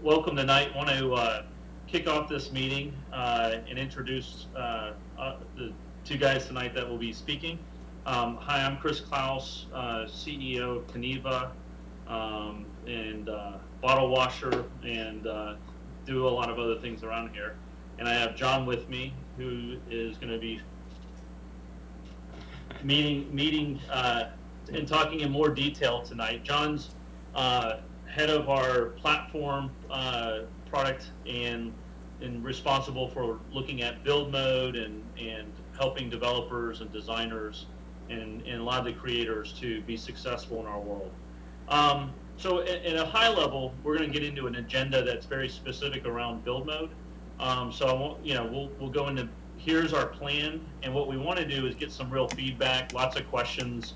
welcome tonight. Want to kick off this meeting and introduce the two guys tonight that will be speaking. Hi, I'm Klaus, CEO of Kaneva, and bottle washer, and do a lot of other things around here. And I have John with me, who is going to be meeting and talking in more detail tonight. John's head of our platform product and responsible for looking at build mode and helping developers and designers and a lot of the creators to be successful in our world. So at a high level, we're going to get into an agenda that's very specific around build mode. So I won't, we'll go into, here's our plan, and what we want to do is get some real feedback, lots of questions.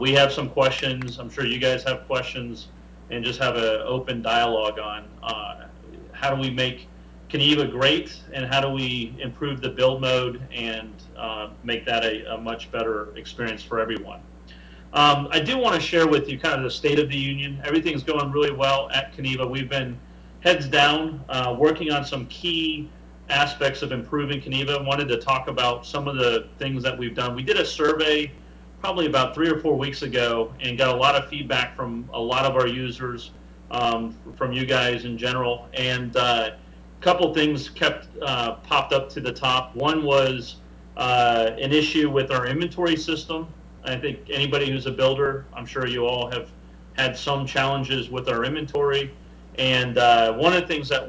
We have some questions. I'm sure you guys have questions, and just have an open dialogue on how do we make Kaneva great, and how do we improve the build mode and make that a much better experience for everyone. I do want to share with you kind of the state of the union. Everything's going really well at Kaneva. We've been heads down working on some key aspects of improving Kaneva. Wanted to talk about some of the things that we've done. We did a survey probably about 3 or 4 weeks ago and got a lot of feedback from a lot of our users, from you guys in general, and a couple things popped up to the top. One was an issue with our inventory system. I think anybody who's a builder, I'm sure you all have had some challenges with our inventory, and one of the things that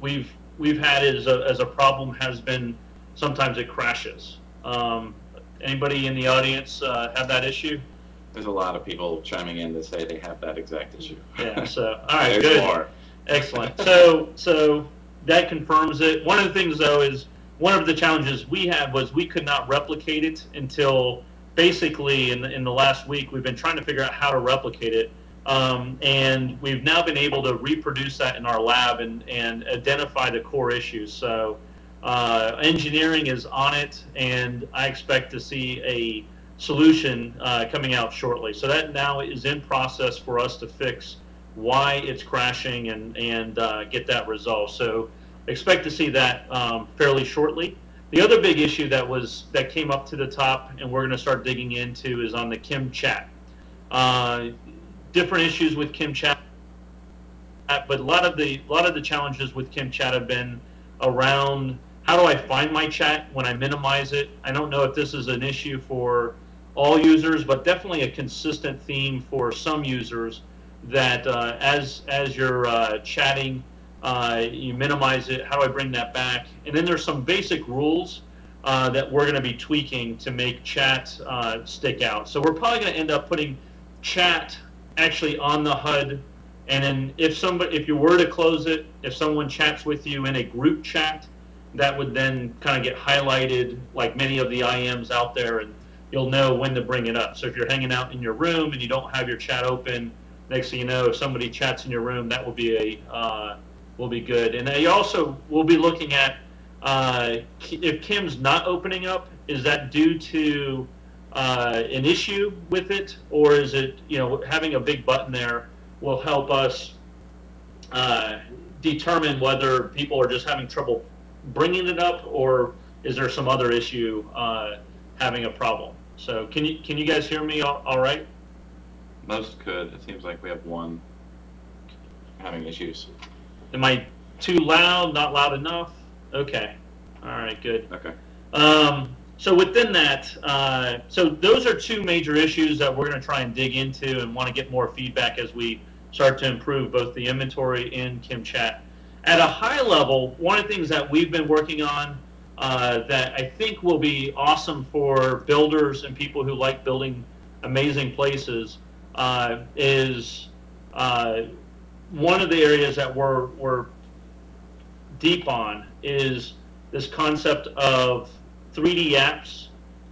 we've had as a problem has been sometimes it crashes. Anybody in the audience have that issue? There's a lot of people chiming in to say they have that exact issue. Yeah, so, all right, There's good. More. Excellent. So that confirms it. One of the things, though, is one of the challenges we had was we could not replicate it until basically in the last week. We've been trying to figure out how to replicate it. And we've now been able to reproduce that in our lab and identify the core issues. So engineering is on it, and I expect to see a solution coming out shortly. So that now is in process for us to fix why it's crashing and get that resolved. So expect to see that fairly shortly. The other big issue that came up to the top, and we're going to start digging into, is on the Kim chat. Different issues with Kim chat, but a lot of the challenges with Kim chat have been around how do I find my chat when I minimize it. I don't know if this is an issue for all users, but definitely a consistent theme for some users that as you're chatting, you minimize it. How do I bring that back? And then there's some basic rules that we're going to be tweaking to make chat stick out. So we're probably going to end up putting chat actually on the HUD, and then if you were to close it, if someone chats with you in a group chat, that would then kind of get highlighted like many of the IMs out there, and you'll know when to bring it up. So if you're hanging out in your room and you don't have your chat open, next thing you know, if somebody chats in your room, that will be will be good. And you also will be looking at if Kim's not opening up, is that due to an issue with it, or is it, having a big button there will help us determine whether people are just having trouble bringing it up, or is there some other issue having a problem? So can you guys hear me all right? Most could. It seems like we have one having issues. Am I too loud, not loud enough? Okay. All right, good. Okay. So within that, so those are two major issues that we're going to try and dig into and want to get more feedback as we start to improve both the inventory and Kim chat. At a high level, one of the things that we've been working on that I think will be awesome for builders and people who like building amazing places is one of the areas that we're deep on is this concept of 3D apps,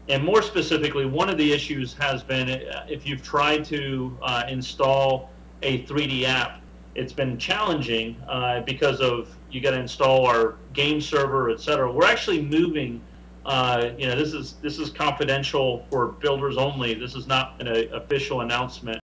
and more specifically, one of the issues has been if you've tried to install a 3D app, it's been challenging because of you got to install our game server, etc. We're actually moving. This is confidential for builders only. This is not an official announcement.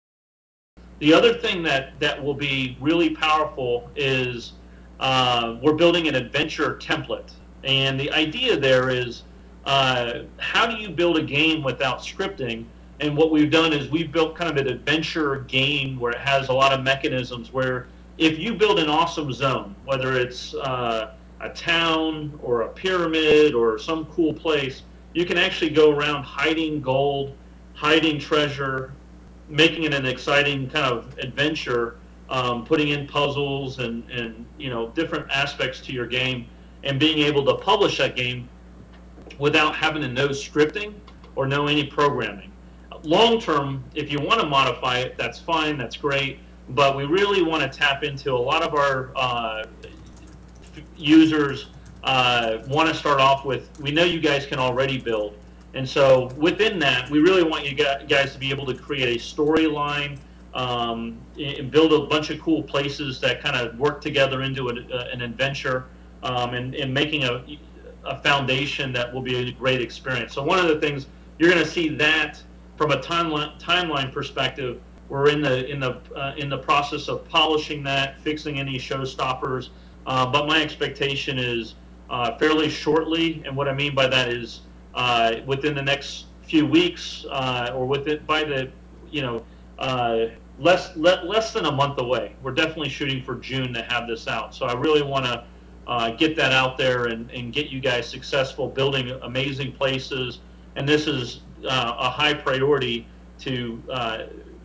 The other thing that will be really powerful is we're building an adventure template. And the idea there is how do you build a game without scripting? And what we've done is we've built kind of an adventure game where it has a lot of mechanisms where if you build an awesome zone, whether it's a town or a pyramid or some cool place, you can actually go around hiding gold, hiding treasure, making it an exciting kind of adventure, putting in puzzles and different aspects to your game, and being able to publish that game without having to know scripting or know any programming. Long term, if you want to modify it, that's fine, that's great, but we really want to tap into a lot of our users want to start off with, we know you guys can already build, and so within that, we really want you guys to be able to create a storyline and build a bunch of cool places that kind of work together into an adventure, and making a foundation that will be a great experience. So one of the things you're going to see that from a timeline perspective, we're in the process of polishing that, fixing any showstoppers. But my expectation is fairly shortly, and what I mean by that is within the next few weeks, or by the less than a month away. We're definitely shooting for June to have this out. So I really want to get that out there and get you guys successful building amazing places. And this is a high priority to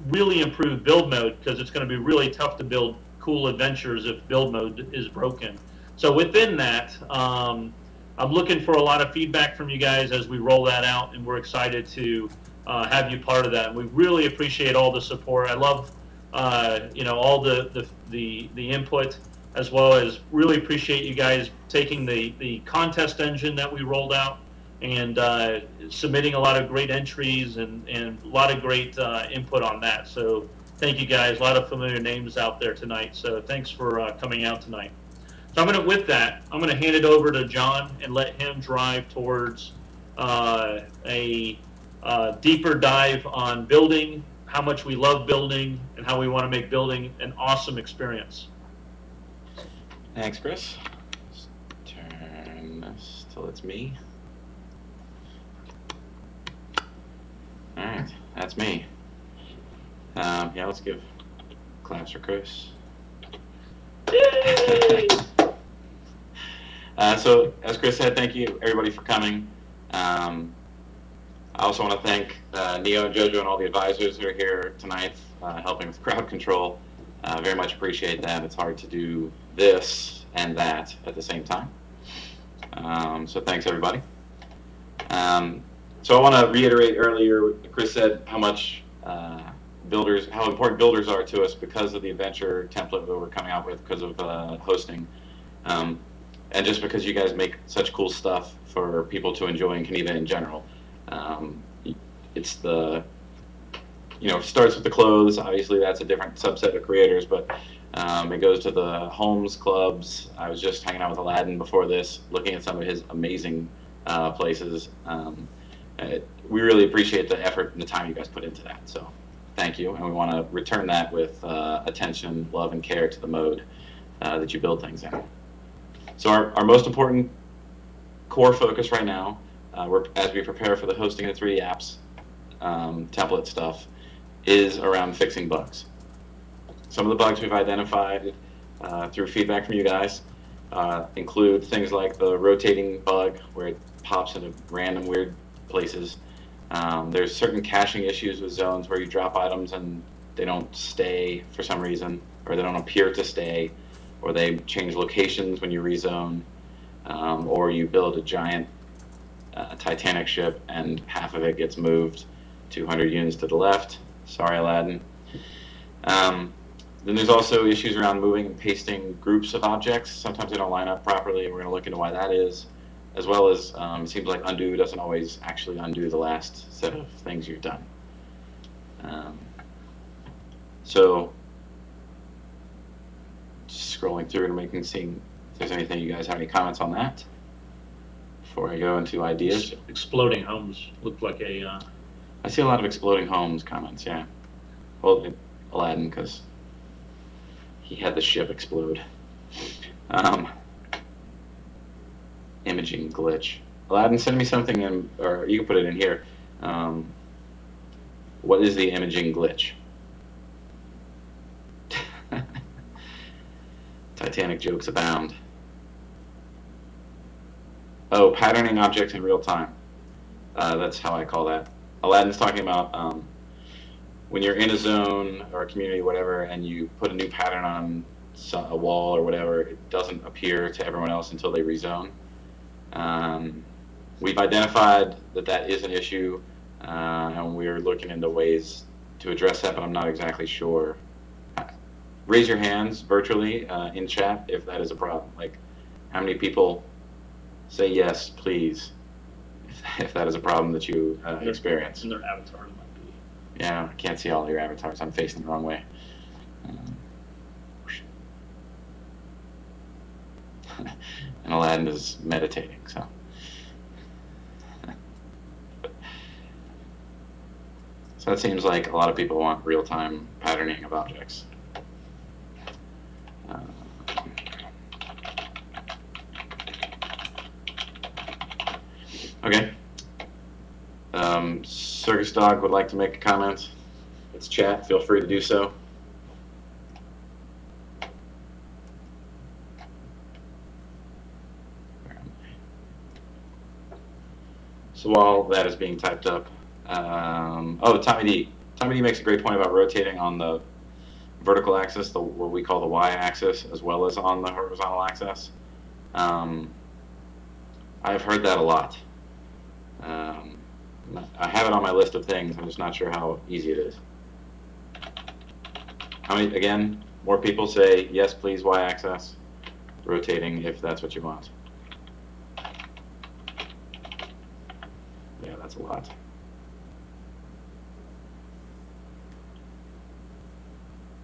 really improve build mode, because it's going to be really tough to build cool adventures if build mode is broken. So within that, I'm looking for a lot of feedback from you guys as we roll that out, and we're excited to have you part of that. And we really appreciate all the support. I love all the input, as well as really appreciate you guys taking the contest engine that we rolled out and submitting a lot of great entries and a lot of great input on that. So thank you guys. A lot of familiar names out there tonight. So thanks for coming out tonight. So with that, I'm going to hand it over to John and let him drive towards a deeper dive on building, how much we love building, and how we want to make building an awesome experience. Thanks, Chris. Let's turn this till it's me. All right, that's me. Yeah, let's give claps for Chris. Yay! So, as Chris said, thank you everybody for coming. I also want to thank Neo and Jojo and all the advisors who are here tonight, helping with crowd control. Very much appreciate that. It's hard to do this and that at the same time. So thanks everybody. So I want to reiterate earlier, Chris said how much how important builders are to us because of the adventure template that we're coming out with, because of hosting, and just because you guys make such cool stuff for people to enjoy in Kaneva in general. It's it starts with the clothes. Obviously, that's a different subset of creators, but it goes to the homes, clubs. I was just hanging out with Aladdin before this, looking at some of his amazing places. We really appreciate the effort and the time you guys put into that. So thank you, and we want to return that with attention, love, and care to the mode that you build things in. So our most important core focus right now, as we prepare for the hosting of the 3D apps template stuff, is around fixing bugs. Some of the bugs we've identified through feedback from you guys include things like the rotating bug, where it pops into random weird places. There's certain caching issues with zones where you drop items and they don't stay for some reason, or they don't appear to stay, or they change locations when you rezone, or you build a giant Titanic ship and half of it gets moved 200 units to the left. Sorry, Aladdin. Then there's also issues around moving and pasting groups of objects. Sometimes they don't line up properly, and we're going to look into why that is, as well as it seems like undo doesn't always actually undo the last set of things you've done. So just scrolling through and seeing if there's anything you guys have any comments on that before I go into ideas. Exploding homes look like a... I see a lot of exploding homes comments, yeah. Well, Aladdin because he had the ship explode. Imaging glitch. Aladdin, send me something in, or you can put it in here. What is the imaging glitch? Titanic jokes abound. Oh, patterning objects in real time. That's how I call that. Aladdin's talking about when you're in a zone or a community, whatever, and you put a new pattern on a wall or whatever, it doesn't appear to everyone else until they rezone. We've identified that that is an issue, and we're looking into ways to address that, but I'm not exactly sure. Raise your hands virtually in chat if that is a problem. Like, how many people say yes, please, if that is a problem that you experience? And their avatars might be. Yeah, I can't see all your avatars. I'm facing the wrong way. And Aladdin is meditating, so. So that seems like a lot of people want real-time patterning of objects. Okay. Circus Dog would like to make a comment. It's chat. Feel free to do so. So while that is being typed up, oh, Tommy D. Tommy D makes a great point about rotating on the vertical axis, what we call the y-axis, as well as on the horizontal axis. I've heard that a lot. I have it on my list of things. I'm just not sure how easy it is. How many? Again, more people say yes, please, y-axis, rotating if that's what you want. Yeah, that's a lot.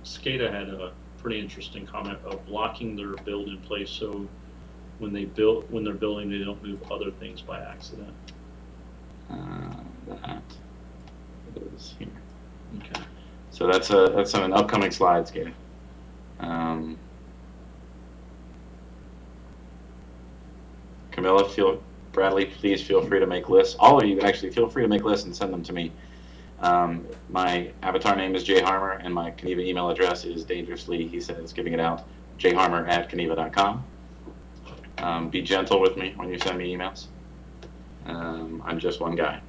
SCADA had a pretty interesting comment of blocking their build in place so when they're building, they don't move other things by accident. That is here. Okay. So that's on an upcoming slide, SCADA. Camilla, Bradley, please feel free to make lists. All of you actually feel free to make lists and send them to me. My avatar name is Jay Harmer, and my Kaneva email address is dangerously, he says, giving it out, jharmer@kaneva.com. Be gentle with me when you send me emails. I'm just one guy.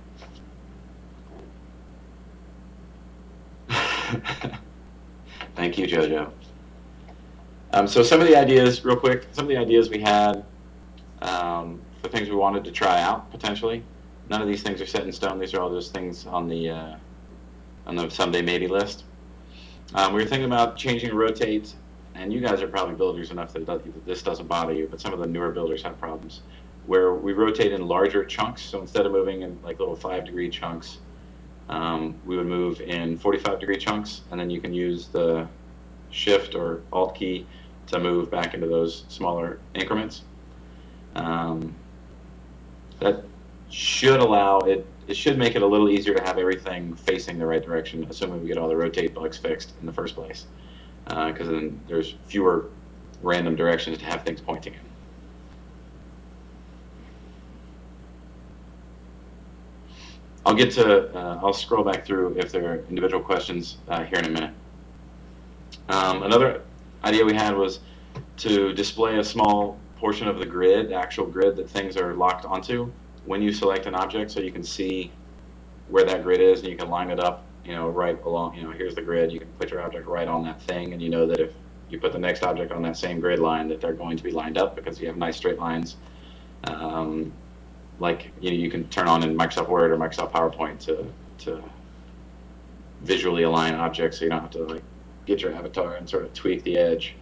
Thank you, JoJo. So some of the ideas, real quick, some of the ideas we had for things we wanted to try out, potentially. None of these things are set in stone. These are all just things on the someday maybe list. We were thinking about changing rotate, and you guys are probably builders enough that this doesn't bother you, but some of the newer builders have problems, where we rotate in larger chunks. So instead of moving in like little 5-degree chunks, we would move in 45-degree chunks, and then you can use the Shift or Alt key to move back into those smaller increments. That should allow it. It should make it a little easier to have everything facing the right direction, assuming we get all the rotate bugs fixed in the first place, because then there's fewer random directions to have things pointing in. I'll get to. I'll scroll back through if there are individual questions here in a minute. Another idea we had was to display a small portion of the grid, the actual grid that things are locked onto, when you select an object, so you can see where that grid is, and you can line it up, right along. Here's the grid. You can put your object right on that thing, and you know that if you put the next object on that same grid line, that they're going to be lined up because you have nice straight lines. Like you can turn on in Microsoft Word or Microsoft PowerPoint to visually align objects, so you don't have to like get your avatar and sort of tweak the edge.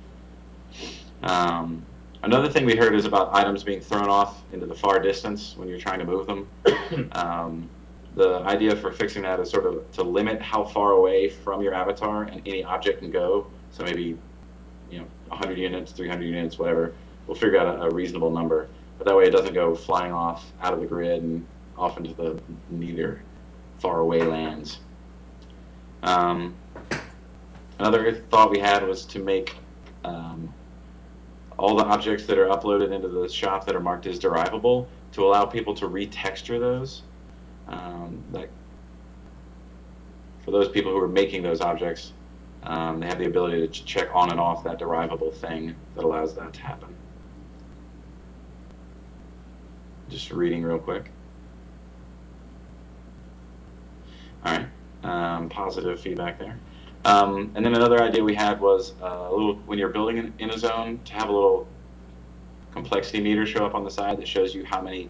Another thing we heard is about items being thrown off into the far distance when you're trying to move them. The idea for fixing that is sort of to limit how far away from your avatar and any object can go. So maybe 100 units, 300 units, whatever. We'll figure out a reasonable number. But that way it doesn't go flying off out of the grid and off into the neither far away lands. Another thought we had was to make all the objects that are uploaded into the shop that are marked as derivable, to allow people to retexture those. Like for those people who are making those objects, they have the ability to check on and off that derivable thing that allows that to happen. Just reading real quick. All right, positive feedback there. And then another idea we had was a little, when you're building in a zone, to have a little complexity meter show up on the side that shows you how many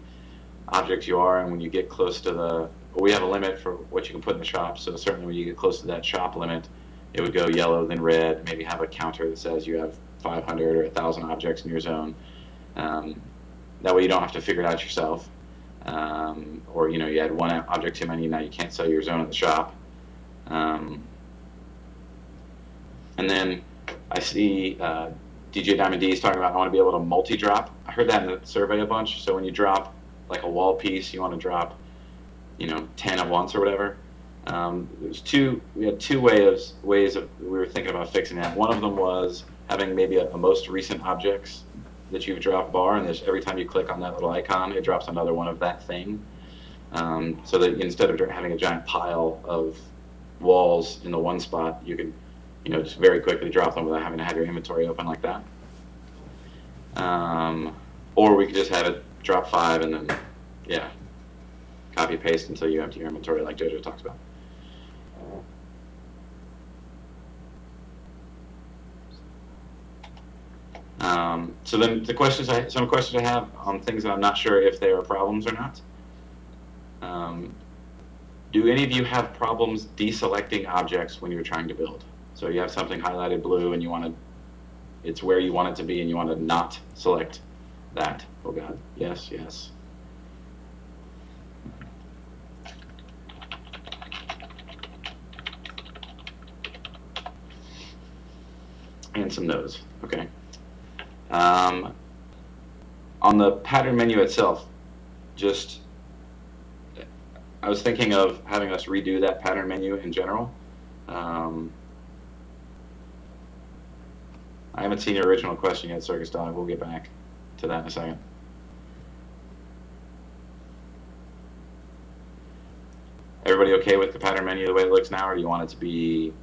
objects you are, and when you get close to the, we have a limit for what you can put in the shop, so certainly when you get close to that shop limit, it would go yellow, then red, maybe have a counter that says you have 500 or 1,000 objects in your zone. That way you don't have to figure it out yourself. Or you had one object too many, now you can't sell your zone at the shop. And then I see DJ Diamond D is talking about, I want to be able to multi-drop. I heard that in the survey a bunch. So when you drop like a wall piece, you want to drop 10 at once or whatever. We had two ways of we were thinking about fixing that. One of them was having maybe a most recent objects that you've dropped bar, and every time you click on that little icon, it drops another one of that thing. So that instead of having a giant pile of walls in the one spot, you could just very quickly drop them without having to have your inventory open like that. Or we could just have it drop 5 and then, copy paste until you empty your inventory like Jojo talks about. So then some questions I have on things that I'm not sure if they are problems or not. Do any of you have problems deselecting objects when you're trying to build? So you have something highlighted blue and it's where you want it to be and you want to not select that. Oh God, yes, yes. And some no's, okay. On the pattern menu itself, I was thinking of having us redo that pattern menu in general. I haven't seen your original question yet, Circus Dog. We'll get back to that in a second. Everybody okay with the pattern menu the way it looks now, or do you want it to be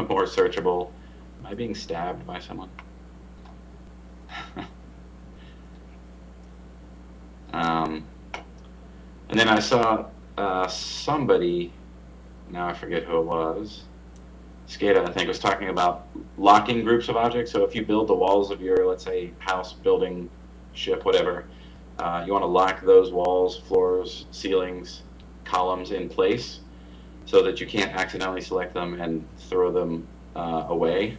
more searchable? Am I being stabbed by someone? And then I saw somebody, now I forget who it was, Skada, I think, was talking about locking groups of objects. So if you build the walls of your, let's say, house, building, ship, whatever, you want to lock those walls, floors, ceilings, columns in place so that you can't accidentally select them and throw them away.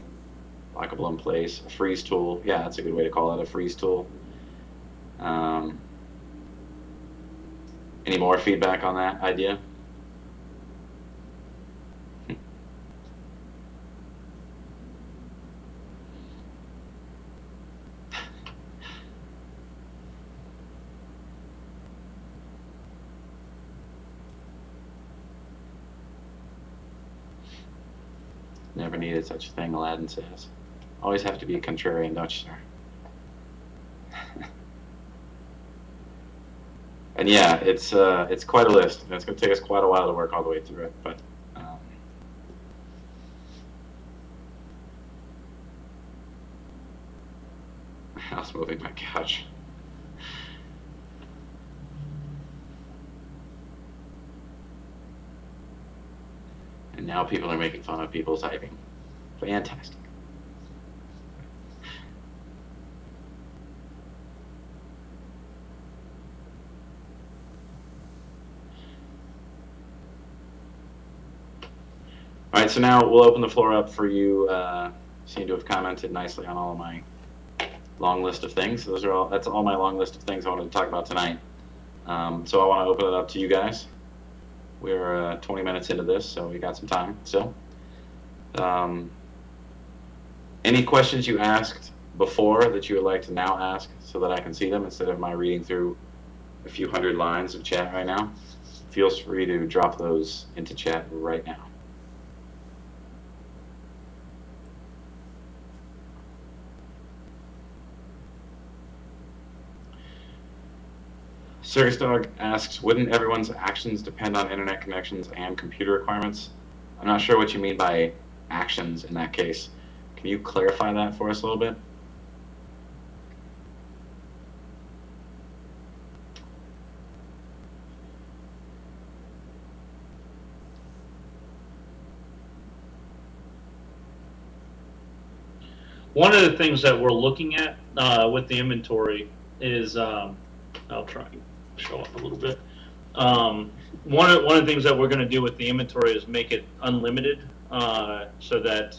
Lockable in place. A freeze tool. Yeah, that's a good way to call it, a freeze tool. Any more feedback on that idea? Never needed such a thing, Aladdin says. Always have to be a contrarian, don't you, sir? And yeah, it's quite a list, and it's going to take us quite a while to work all the way through it. But I was moving my couch. And now people are making fun of people typing. Fantastic. All right, so now we'll open the floor up for you. Seem to have commented nicely on all of my long list of things. So that's all my long list of things I wanted to talk about tonight. So I want to open it up to you guys. We're 20 minutes into this, so we got some time still. Any questions you asked before that you would like to now ask so that I can see them instead of my reading through a few hundred lines of chat right now? Feel free to drop those into chat right now. Circus Dog asks, wouldn't everyone's actions depend on internet connections and computer requirements? I'm not sure what you mean by actions in that case. Can you clarify that for us a little bit? One of the things that we're looking at with the inventory is, I'll try and show up a little bit. One of the things that we're going to do with the inventory is make it unlimited, so that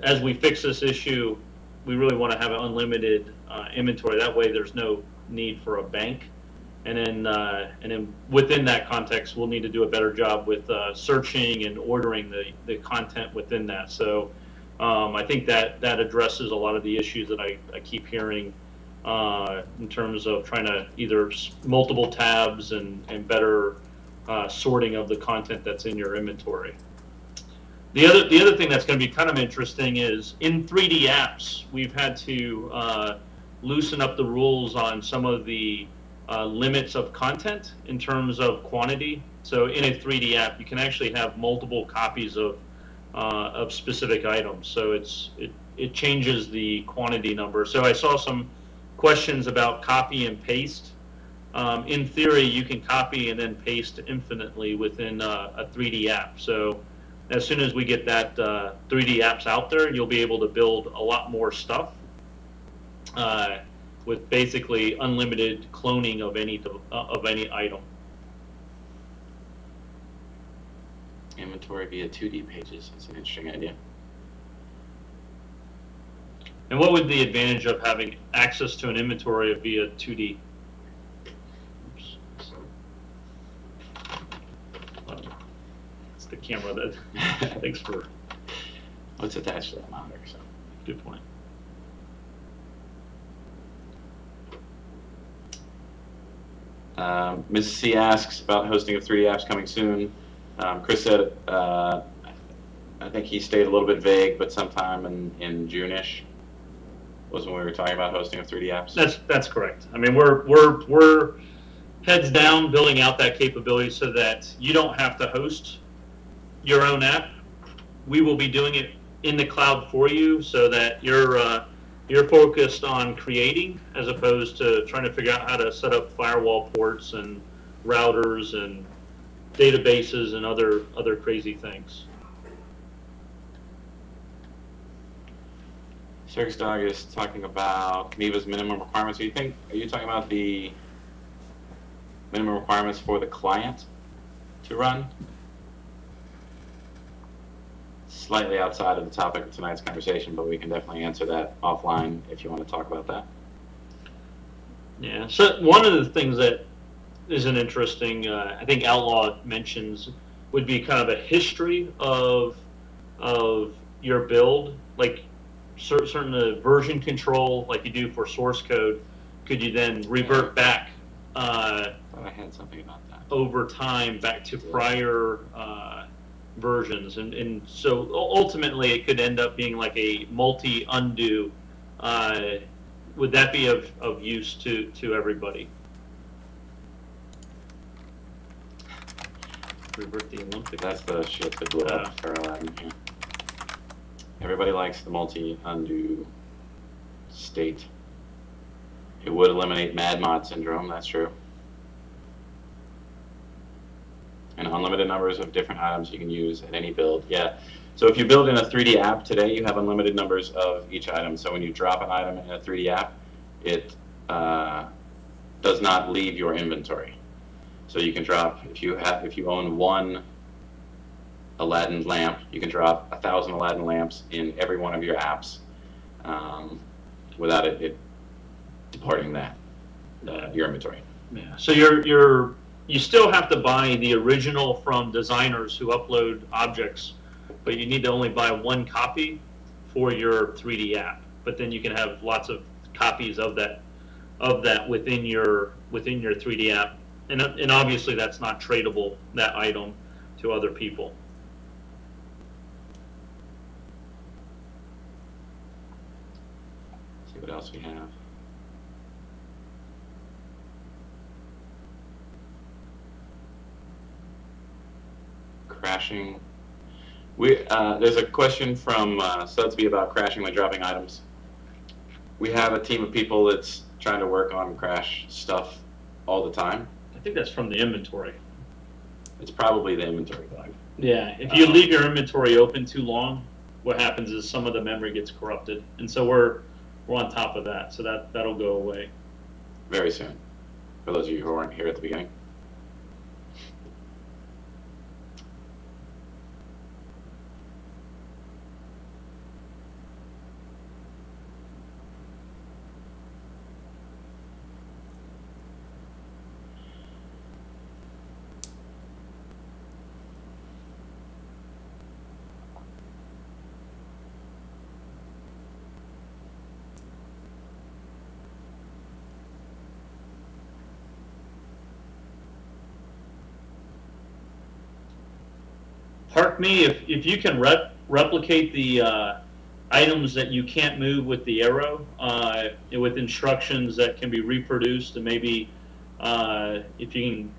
as we fix this issue, we really want to have an unlimited inventory. That way, there's no need for a bank. And then within that context, we'll need to do a better job with searching and ordering the content within that. So I think that addresses a lot of the issues that I keep hearing in terms of trying to either multiple tabs and better sorting of the content that's in your inventory. The other thing that's going to be kind of interesting is in 3D apps, we've had to loosen up the rules on some of the limits of content in terms of quantity. So in a 3D app, you can actually have multiple copies of specific items. So it changes the quantity number. So I saw some questions about copy and paste. In theory, you can copy and then paste infinitely within a 3D app. So as soon as we get that 3D apps out there, you'll be able to build a lot more stuff with basically unlimited cloning of any item. Inventory via 2D pages. That's an interesting idea. And what would the advantage of having access to an inventory via 2D? Oops. It's the camera that. Thanks for. What's attached to that monitor? So. Good point. Ms. C asks about hosting of 3D apps coming soon. Chris said, I think he stayed a little bit vague, but sometime in June-ish was when we were talking about hosting of 3D apps. That's correct. I mean, we're heads down building out that capability so that you don't have to host your own app. We will be doing it in the cloud for you, so that you're focused on creating as opposed to trying to figure out how to set up firewall ports and routers and databases and other crazy things. Circus Dog is talking about Kaneva's minimum requirements. Are you talking about the minimum requirements for the client to run? Slightly outside of the topic of tonight's conversation, but we can definitely answer that offline if you want to talk about that. Yeah, so one of the things that is an interesting, I think Outlaw mentions, would be kind of a history of your build, like certain version control, like you do for source code. Could you then revert back? I thought I had something about that. Over time, back to prior versions, and so ultimately it could end up being like a multi-undo. Would that be of use to everybody? Revert the Olympic. That's the shit that blew up for Aladdin. Yeah. Everybody likes the multi-undo state. It would eliminate mad mod syndrome, that's true. And unlimited numbers of different items you can use at any build. Yeah. So if you build in a 3D app today, you have unlimited numbers of each item. So when you drop an item in a 3D app, it does not leave your inventory. So you can drop, if you own one Aladdin lamp, you can drop 1,000 Aladdin lamps in every one of your apps without it departing your inventory. Yeah. So you still have to buy the original from designers who upload objects, but you need to only buy one copy for your 3D app. But then you can have lots of copies of that within your 3D app, and obviously that's not tradable, that item, to other people. Let's see what else we have. crashing. There's a question from Sudsby about crashing when dropping items. We have a team of people that's trying to work on crash stuff all the time. I think that's from the inventory. It's probably the inventory bug. Yeah, if you leave your inventory open too long, what happens is some of the memory gets corrupted, and so we're on top of that, so that'll go away very soon. For those of you who weren't here at the beginning. Park me if you can replicate the items that you can't move with the arrow with instructions that can be reproduced, and maybe if you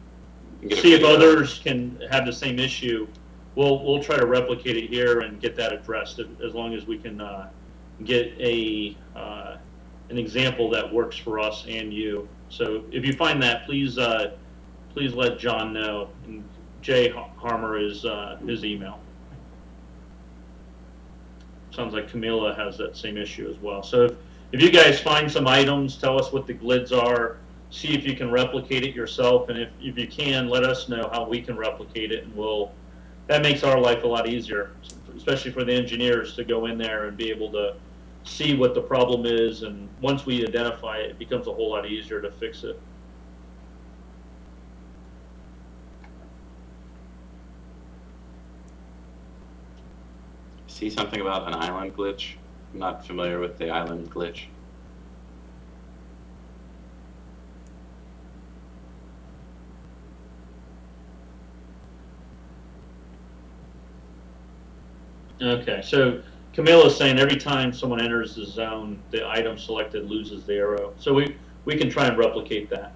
can see if others can have the same issue, we'll try to replicate it here and get that addressed, as long as we can get an example that works for us and you. So if you find that, please let John know. And Jay Harmer is his email. Sounds like Camila has that same issue as well. So if you guys find some items, tell us what the glids are, see if you can replicate it yourself, and if you can, let us know how we can replicate it, and that makes our life a lot easier, especially for the engineers to go in there and be able to see what the problem is, and once we identify it, it becomes a whole lot easier to fix it. See something about an island glitch? I'm not familiar with the island glitch. Okay, so Camilla's saying every time someone enters the zone, the item selected loses the arrow. So we can try and replicate that.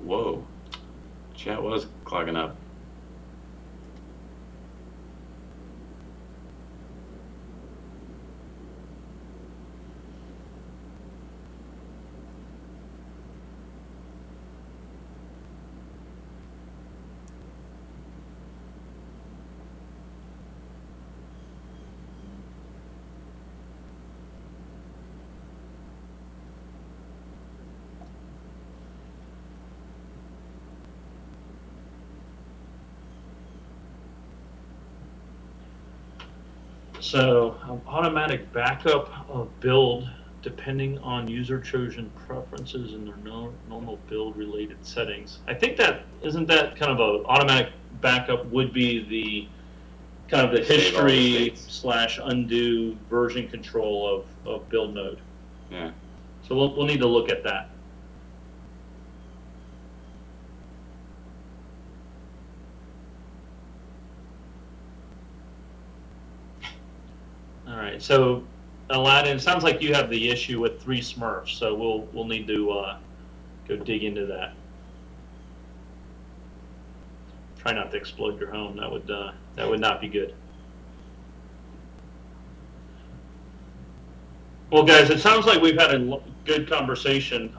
Whoa, chat was clogging up. So automatic backup of build depending on user chosen preferences and their normal build related settings. I think isn't that kind of a automatic backup would be the kind of the history / undo version control of build mode. Yeah. So we'll need to look at that. All right, so Aladdin, it sounds like you have the issue with 3 Smurfs, so we'll need to go dig into that. Try not to explode your home. That would not be good. Well, guys, it sounds like we've had a good conversation.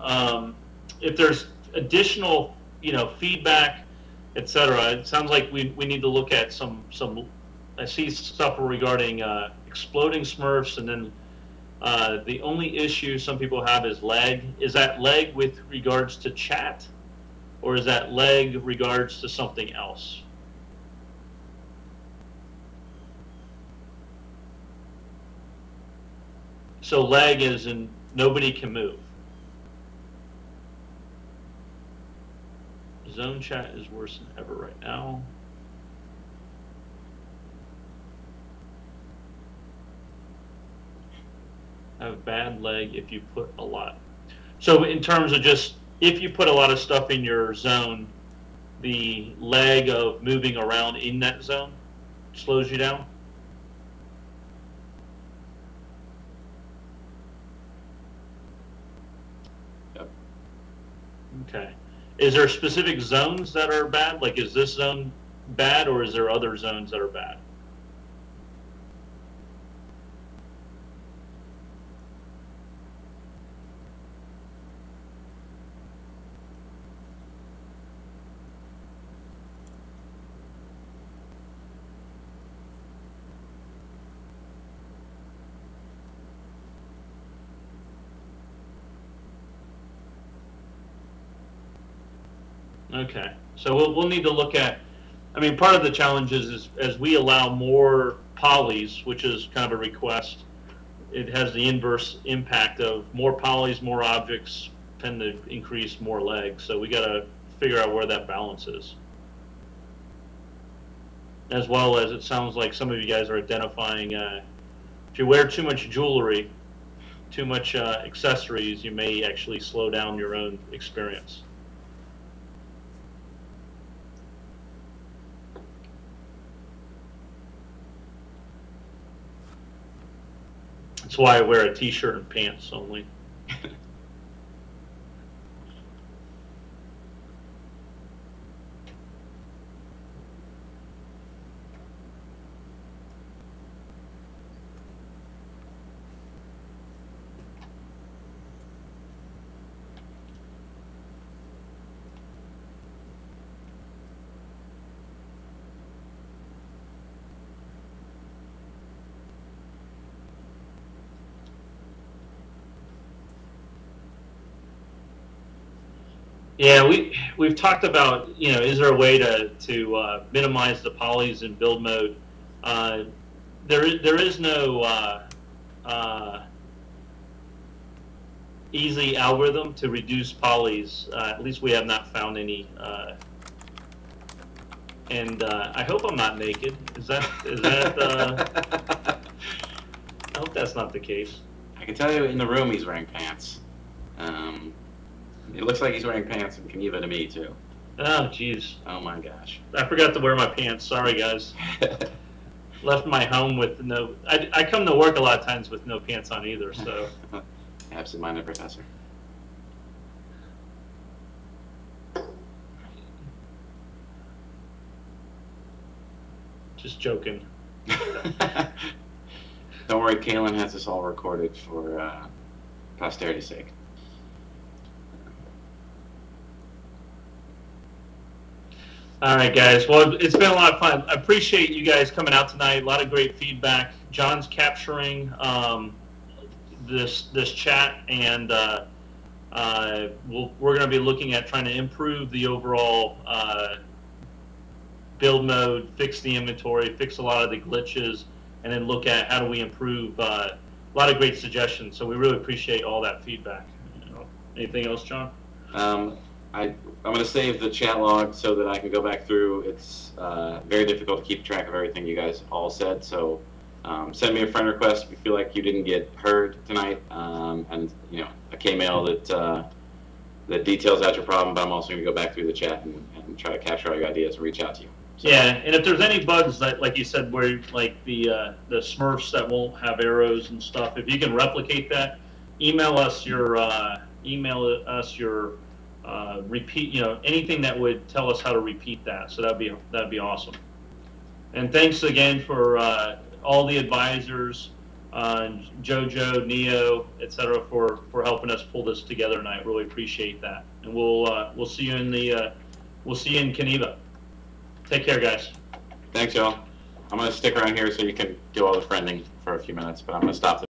If there's additional, feedback, etc., it sounds like we need to look at some. I see stuff regarding exploding Smurfs, and then the only issue some people have is lag. Is that lag with regards to chat, or is that lag regards to something else? So lag is in nobody can move. Zone chat is worse than ever right now. I have bad lag if you put a lot. So in terms of just if you put a lot of stuff in your zone, the lag of moving around in that zone slows you down. Yep. Okay. Is there specific zones that are bad? Like, is this zone bad, or is there other zones that are bad? Okay, so we'll need to look at, I mean, part of the challenge is as we allow more polys, which is kind of a request, it has the inverse impact of more polys, more objects tend to increase more legs. So we got to figure out where that balance is. As well as it sounds like some of you guys are identifying, if you wear too much jewelry, too much accessories, you may actually slow down your own experience. That's why I wear a t-shirt and pants only. Yeah, we've talked about, is there a way to minimize the polys in build mode? There is no easy algorithm to reduce polys. At least we have not found any. And I hope I'm not naked. Is that? I hope that's not the case. I can tell you in the room he's wearing pants. It looks like he's wearing pants in Kaneva to me, too. Oh, jeez. Oh, my gosh. I forgot to wear my pants. Sorry, guys. Left my home with no... I come to work a lot of times with no pants on either, so... Absent-minded professor. Just joking. Don't worry, Kaylin has this all recorded for posterity's sake. All right, guys. Well, it's been a lot of fun. I appreciate you guys coming out tonight. A lot of great feedback. John's capturing this chat, and we're going to be looking at trying to improve the overall build mode, fix the inventory, fix a lot of the glitches, and then look at how do we improve. A lot of great suggestions. So we really appreciate all that feedback. Anything else, John? I'm going to save the chat log so that I can go back through. It's very difficult to keep track of everything you guys all said, so send me a friend request if you feel like you didn't get heard tonight, and a K-mail that details out your problem, but I'm also going to go back through the chat and try to capture all your ideas and reach out to you. So. Yeah, and if there's any bugs that, like you said, where like the Smurfs that won't have arrows and stuff, if you can replicate that, email us your repeat, anything that would tell us how to repeat that. So that'd be awesome. And thanks again for all the advisors, JoJo, Neo, etc., for helping us pull this together tonight. Really appreciate that. And we'll see you in Kaneva. Take care, guys. Thanks, y'all. I'm gonna stick around here so you can do all the friending for a few minutes, but I'm gonna stop the